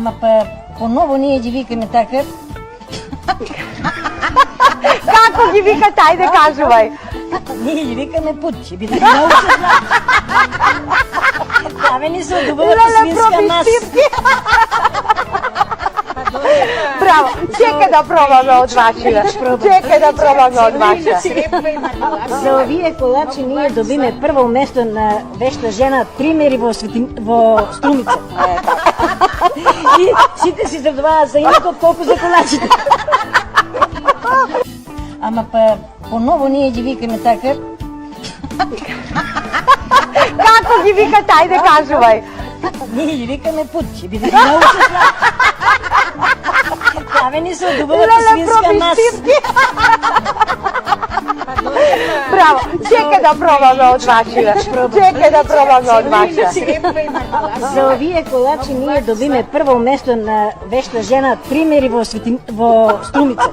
Ама па поново ние ги викаме така. Како ги викате, ајде кажувај. Ние ги викаме путчи, би да ги научиш. Правени се од дубовата свинска маса. Браво, чекај да пробаме од вашите. Чекај да пробаме од вашите. За овие колачи ние добиме прво место на вешта жена примери во Струмица. И сите си задоволуваат за инакот колку за колачите. Ама па поново ние ги викаме така. Како ги викате, ајде кажувај. Ние ги викаме путчи, би да ги научиш. Правени се од дубовата свинска маса. Браво, чекај да пробаме од вашите. Чекај да пробаме од вашите. За овие колачи ние добиме прво место на вешта жена примери во Струмица.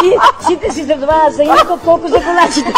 И сите си задоволуваат за инакот колку за колачите.